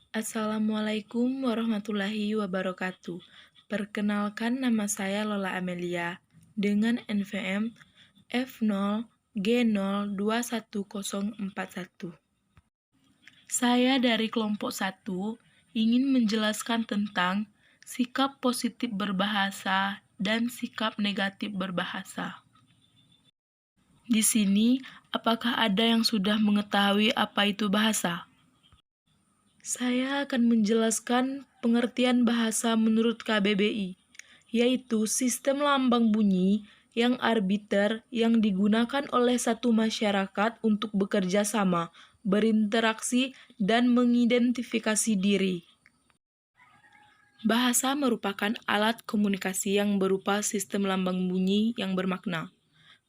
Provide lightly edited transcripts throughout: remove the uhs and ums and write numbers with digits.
Assalamualaikum warahmatullahi wabarakatuh. Perkenalkan, nama saya Lola Amelia dengan NVM F0G0214041. Saya dari kelompok 1 ingin menjelaskan tentang sikap positif berbahasa dan sikap negatif berbahasa. Di sini, apakah ada yang sudah mengetahui apa itu bahasa? Saya akan menjelaskan pengertian bahasa menurut KBBI, yaitu sistem lambang bunyi yang arbiter yang digunakan oleh satu masyarakat untuk bekerja sama, berinteraksi, dan mengidentifikasi diri. Bahasa merupakan alat komunikasi yang berupa sistem lambang bunyi yang bermakna.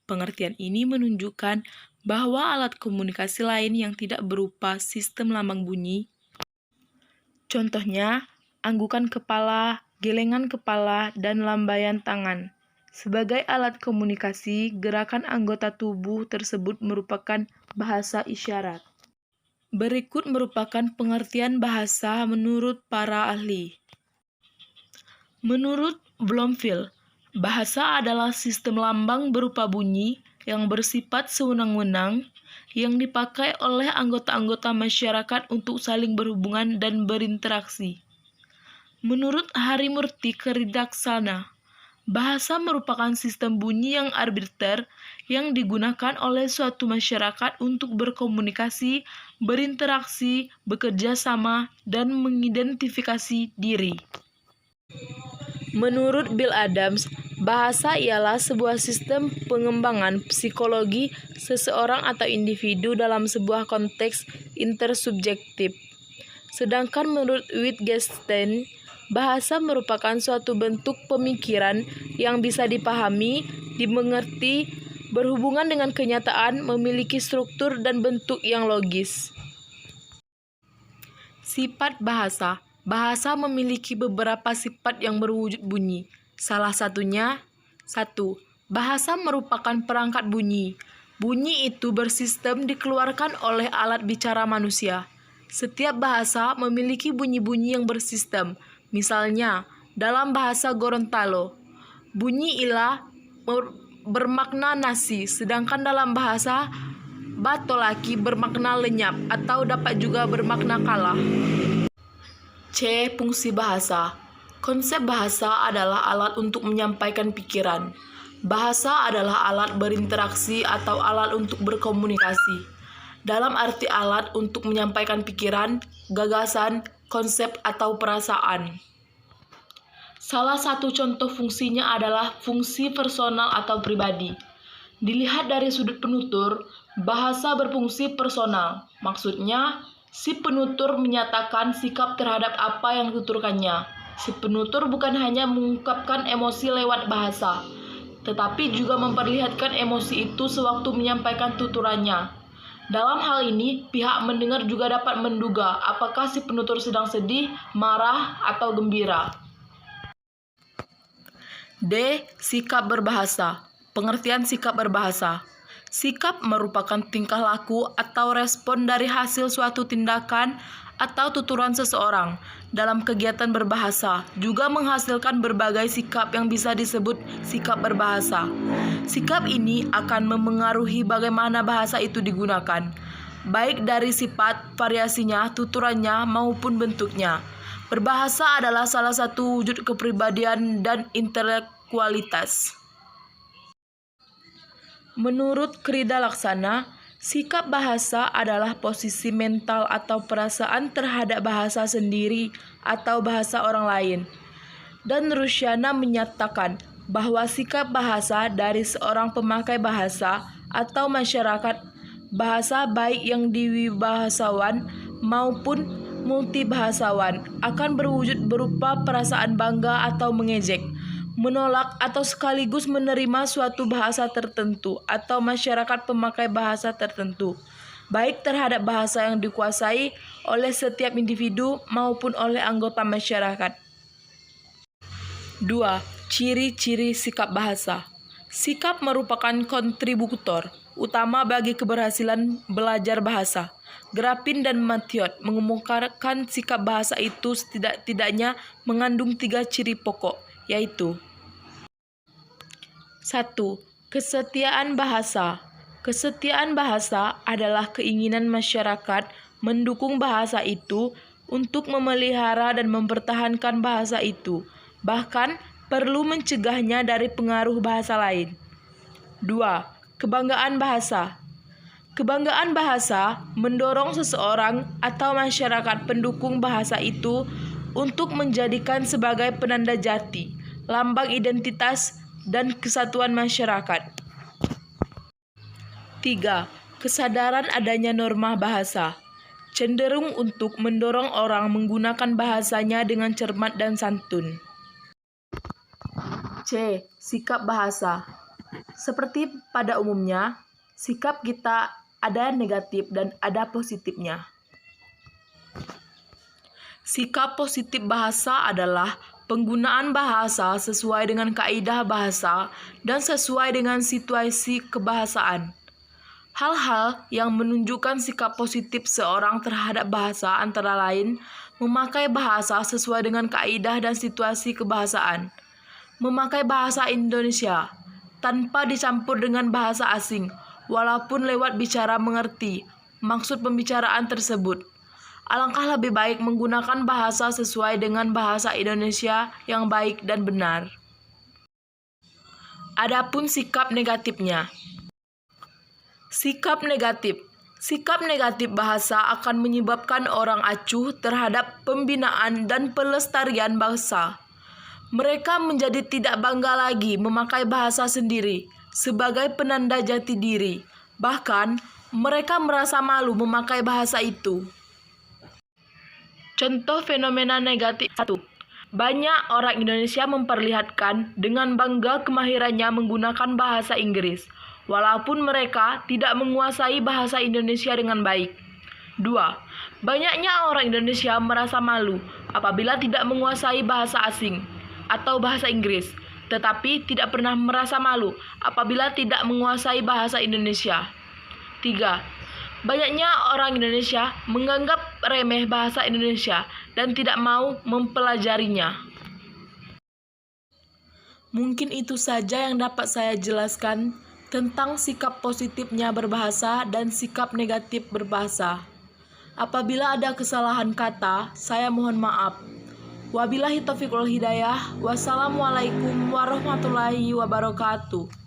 Pengertian ini menunjukkan bahwa alat komunikasi lain yang tidak berupa sistem lambang bunyi, contohnya anggukan kepala, gelengan kepala, dan lambaian tangan, sebagai alat komunikasi, gerakan anggota tubuh tersebut merupakan bahasa isyarat. Berikut merupakan pengertian bahasa menurut para ahli. Menurut Bloomfield, bahasa adalah sistem lambang berupa bunyi yang bersifat sewenang-wenang yang dipakai oleh anggota-anggota masyarakat untuk saling berhubungan dan berinteraksi. Menurut Harimurti Keridaksana, bahasa merupakan sistem bunyi yang arbiter yang digunakan oleh suatu masyarakat untuk berkomunikasi, berinteraksi, bekerja sama, dan mengidentifikasi diri. Menurut Bill Adams, bahasa ialah sebuah sistem pengembangan psikologi seseorang atau individu dalam sebuah konteks intersubjektif. Sedangkan menurut Wittgenstein, bahasa merupakan suatu bentuk pemikiran yang bisa dipahami, dimengerti, berhubungan dengan kenyataan, memiliki struktur dan bentuk yang logis. Sifat bahasa. Bahasa memiliki beberapa sifat yang berwujud bunyi. Salah satunya, 1. Bahasa merupakan perangkat bunyi. Bunyi itu bersistem dikeluarkan oleh alat bicara manusia. Setiap bahasa memiliki bunyi-bunyi yang bersistem. Misalnya, dalam bahasa Gorontalo, bunyi ila bermakna nasi, sedangkan dalam bahasa Batolaki bermakna lenyap atau dapat juga bermakna kalah. C. Fungsi bahasa. Konsep bahasa adalah alat untuk menyampaikan pikiran. Bahasa adalah alat berinteraksi atau alat untuk berkomunikasi. Dalam arti alat untuk menyampaikan pikiran, gagasan, konsep, atau perasaan. Salah satu contoh fungsinya adalah fungsi personal atau pribadi. Dilihat dari sudut penutur, bahasa berfungsi personal. Maksudnya, si penutur menyatakan sikap terhadap apa yang dituturkannya. Si penutur bukan hanya mengungkapkan emosi lewat bahasa, tetapi juga memperlihatkan emosi itu sewaktu menyampaikan tuturannya. Dalam hal ini, pihak mendengar juga dapat menduga apakah si penutur sedang sedih, marah, atau gembira. D. Sikap berbahasa. Pengertian sikap berbahasa. Sikap merupakan tingkah laku atau respon dari hasil suatu tindakan atau tuturan seseorang dalam kegiatan berbahasa, juga menghasilkan berbagai sikap yang bisa disebut sikap berbahasa. Sikap ini akan memengaruhi bagaimana bahasa itu digunakan, baik dari sifat, variasinya, tuturannya, maupun bentuknya. Berbahasa adalah salah satu wujud kepribadian dan intelektualitas. Menurut Krida Laksana, sikap bahasa adalah posisi mental atau perasaan terhadap bahasa sendiri atau bahasa orang lain. Dan Rusyana menyatakan bahwa sikap bahasa dari seorang pemakai bahasa atau masyarakat bahasa baik yang diwibahasawan maupun multibahasawan akan berwujud berupa perasaan bangga atau mengejek, menolak atau sekaligus menerima suatu bahasa tertentu atau masyarakat pemakai bahasa tertentu, baik terhadap bahasa yang dikuasai oleh setiap individu maupun oleh anggota masyarakat. 2. Ciri-ciri sikap bahasa. Sikap merupakan kontributor utama bagi keberhasilan belajar bahasa. Grapin dan Mathiot mengemukakan sikap bahasa itu setidak-tidaknya mengandung 3 ciri pokok, yaitu 1. Kesetiaan bahasa. Kesetiaan bahasa adalah keinginan masyarakat mendukung bahasa itu untuk memelihara dan mempertahankan bahasa itu, bahkan perlu mencegahnya dari pengaruh bahasa lain. 2. Kebanggaan bahasa. Kebanggaan bahasa mendorong seseorang atau masyarakat pendukung bahasa itu untuk menjadikan sebagai penanda jati, lambang identitas, dan kesatuan masyarakat. 3. Kesadaran adanya norma bahasa. Cenderung untuk mendorong orang menggunakan bahasanya dengan cermat dan santun. C. Sikap bahasa. Seperti pada umumnya, sikap kita ada negatif dan ada positifnya. Sikap positif bahasa adalah penggunaan bahasa sesuai dengan kaidah bahasa dan sesuai dengan situasi kebahasaan. Hal-hal yang menunjukkan sikap positif seorang terhadap bahasa antara lain memakai bahasa sesuai dengan kaidah dan situasi kebahasaan, memakai bahasa Indonesia tanpa dicampur dengan bahasa asing, walaupun lewat bicara mengerti maksud pembicaraan tersebut. Alangkah lebih baik menggunakan bahasa sesuai dengan bahasa Indonesia yang baik dan benar. Adapun sikap negatifnya. Sikap negatif. Sikap negatif bahasa akan menyebabkan orang acuh terhadap pembinaan dan pelestarian bangsa. Mereka menjadi tidak bangga lagi memakai bahasa sendiri sebagai penanda jati diri. Bahkan, mereka merasa malu memakai bahasa itu. Contoh fenomena negatif 1. Banyak orang Indonesia memperlihatkan dengan bangga kemahirannya menggunakan bahasa Inggris, walaupun mereka tidak menguasai bahasa Indonesia dengan baik. 2. Banyaknya orang Indonesia merasa malu apabila tidak menguasai bahasa asing atau bahasa Inggris, tetapi tidak pernah merasa malu apabila tidak menguasai bahasa Indonesia. 3. Banyaknya orang Indonesia menganggap remeh bahasa Indonesia dan tidak mau mempelajarinya. Mungkin itu saja yang dapat saya jelaskan tentang sikap positifnya berbahasa dan sikap negatif berbahasa. Apabila ada kesalahan kata, saya mohon maaf. Wabillahi taufiq wal hidayah. Wassalamualaikum warahmatullahi wabarakatuh.